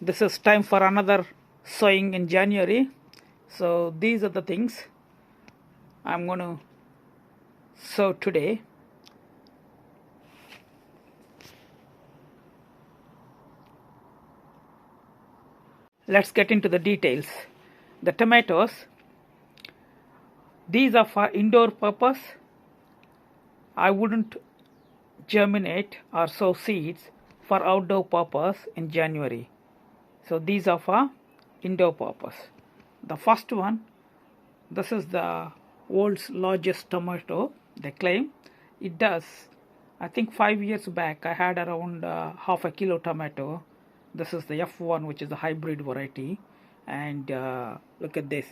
This is time for another sowing in January. So these are the things I'm going to sow today. Let's get into the details. The tomatoes, these are for indoor purpose. I wouldn't germinate or sow seeds for outdoor purpose in January. So these are for indoor purpose. The first one, this is the world's largest tomato, they claim. It does. I think 5 years back I had around half a kilo tomato. This is the F1, which is the hybrid variety. And look at this,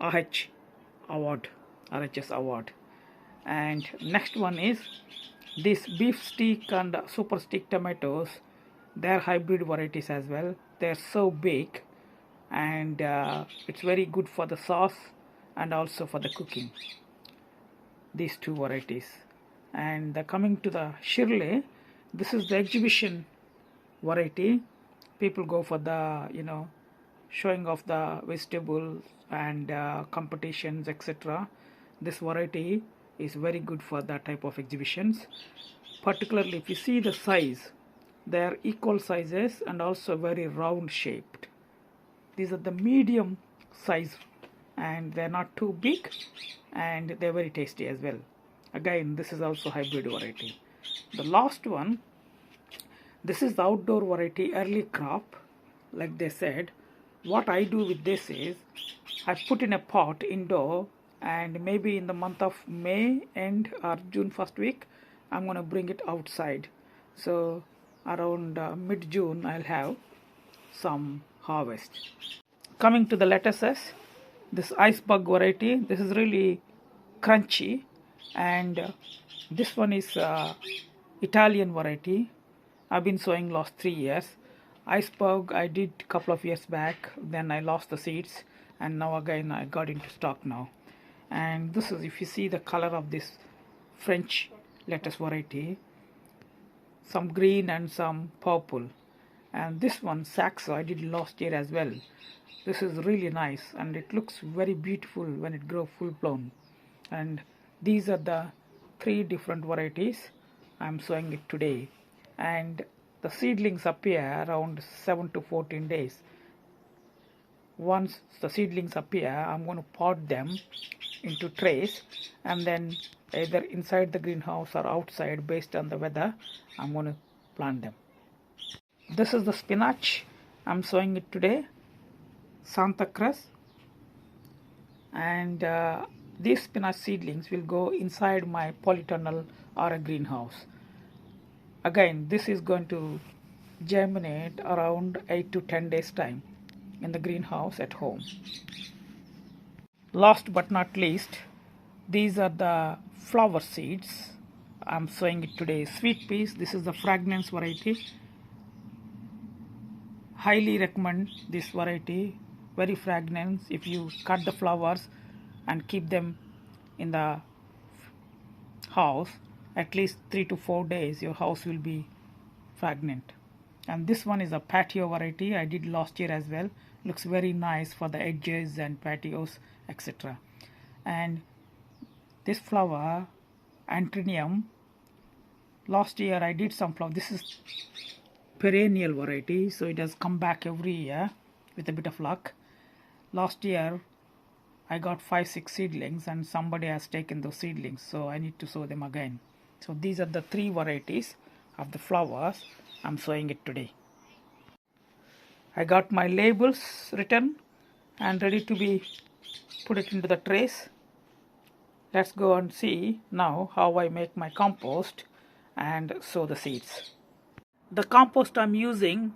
RHS award. And next one is this beef stick and super stick tomatoes. They're hybrid varieties as well. They're so big, and it's very good for the sauce and also for the cooking, these two varieties. And coming to the Shirley, this is the exhibition variety. People go for the showing off the vegetables and competitions, etc. This variety is very good for that type of exhibitions. Particularly if you see the size, they are equal sizes and also very round shaped. These are the medium size, and they're not too big, and they're very tasty as well. Again, this is also hybrid variety. The last one, this is the outdoor variety, early crop. Like they said, what I do with this is I put in a pot indoor, and maybe in the month of May end or June first week I'm going to bring it outside. So around mid-June I'll have some harvest. Coming to the lettuces, this iceberg variety, this is really crunchy, and this one is Italian variety. I've been sowing last 3 years. Iceberg I did a couple of years back, then I lost the seeds, and now again I got into stock now. And this is, if you see the color of this French lettuce variety, some green and some purple. And this one Saxo I did last year as well. This is really nice, and it looks very beautiful when it grows full blown. And these are the 3 different varieties I'm sowing it today. And the seedlings appear around 7 to 14 days. Once the seedlings appear, I'm going to pot them into trays, and then either inside the greenhouse or outside based on the weather I'm going to plant them. This is the spinach. I'm sowing it today, Santa Cruz, and these spinach seedlings will go inside my polytunnel or a greenhouse. Again, this is going to germinate around 8 to 10 days time in the greenhouse at home. Last but not least, these are the flower seeds. I'm sowing it today. Sweet peas, this is the fragrance variety. Highly recommend this variety, very fragrant. If you cut the flowers and keep them in the house at least 3 to 4 days, your house will be fragrant. And this one is a patio variety. I did last year as well. Looks very nice for the edges and patios, etc. And this flower, Antrinium, last year I did some flower. This is perennial variety, so it has come back every year with a bit of luck. Last year I got 5-6 seedlings, and somebody has taken those seedlings, so I need to sow them again. So these are the 3 varieties of the flowers I'm sowing it today. I got my labels written and ready to be put it into the trays. Let's go and see now how I make my compost and sow the seeds. The compost I'm using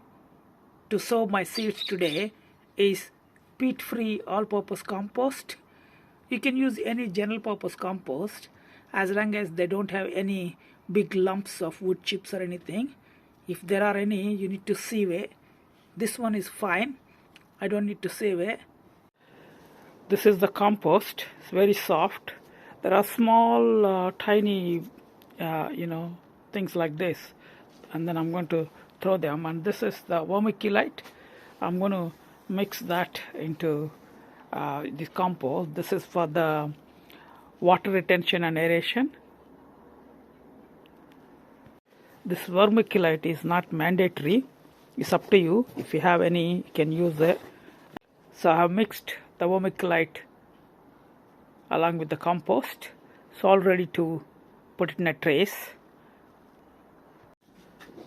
to sow my seeds today is peat-free all-purpose compost. You can use any general purpose compost as long as they don't have any big lumps of wood chips or anything. If there are any, you need to sieve it. This one is fine, I don't need to sieve it. This is the compost. It's very soft. There are small tiny things like this, and then I'm going to throw them. And this is the vermiculite. I'm going to mix that into this compost. This is for the water retention and aeration. This vermiculite is not mandatory. It's up to you. If you have any, you can use it. So I have mixed the vermiculite along with the compost. It's all ready to put it in a trays.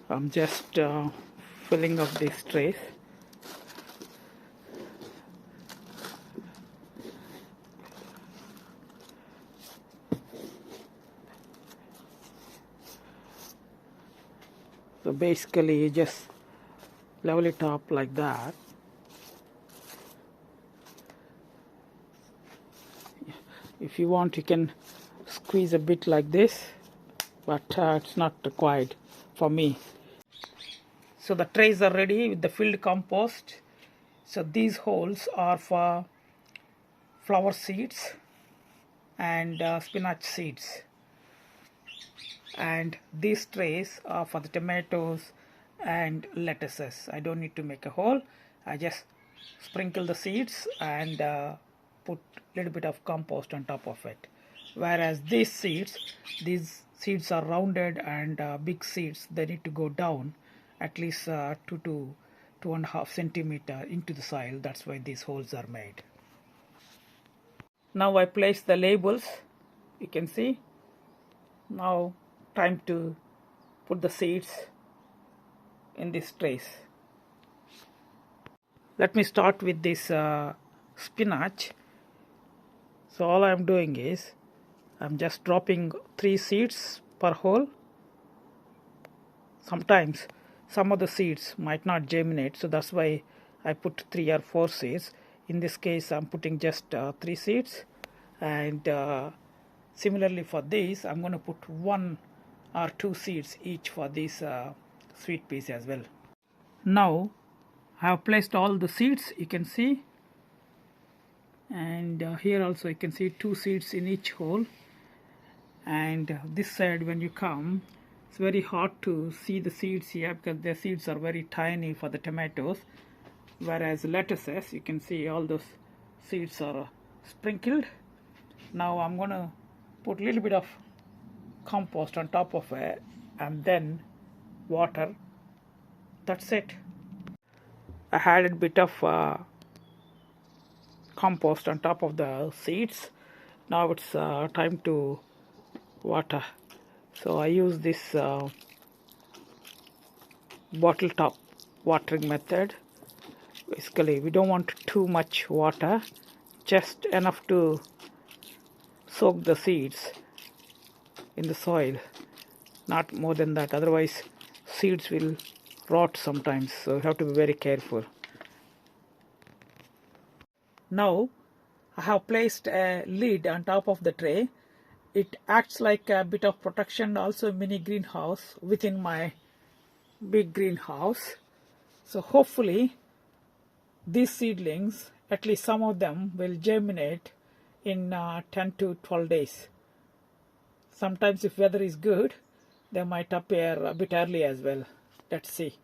I'm just filling up these trays. So basically you just level it up like that. If you want, you can squeeze a bit like this, but it's not required for me. So the trays are ready with the filled compost. So these holes are for flower seeds and spinach seeds, and these trays are for the tomatoes and lettuces. I don't need to make a hole. I just sprinkle the seeds and put a little bit of compost on top of it. Whereas these seeds are rounded and big seeds, they need to go down at least 2 to 2.5 centimeter into the soil. That's why these holes are made. Now I place the labels. You can see. Now time to put the seeds in these trays. Let me start with this spinach. So all I am doing is I'm just dropping 3 seeds per hole. Sometimes some of the seeds might not germinate, so that's why I put 3 or 4 seeds. In this case I'm putting just 3 seeds, and similarly for these I'm going to put 1 or 2 seeds each for these sweet peas as well. Now I have placed all the seeds, you can see, and here also you can see 2 seeds in each hole. And this side, when you come, it's very hard to see the seeds here because the seeds are very tiny for the tomatoes. Whereas lettuces, you can see all those seeds are sprinkled. Now I'm going to put a little bit of compost on top of it and then water. That's it. I added a bit of compost on top of the seeds. Now it's time to water. So I use this bottle top watering method. Basically we don't want too much water, just enough to soak the seeds in the soil, not more than that, otherwise seeds will rot sometimes, so you have to be very careful. Now I have placed a lid on top of the tray. It acts like a bit of protection, also a mini greenhouse within my big greenhouse. So hopefully these seedlings, at least some of them, will germinate in 10 to 12 days. Sometimes if weather is good, they might appear a bit early as well. Let's see.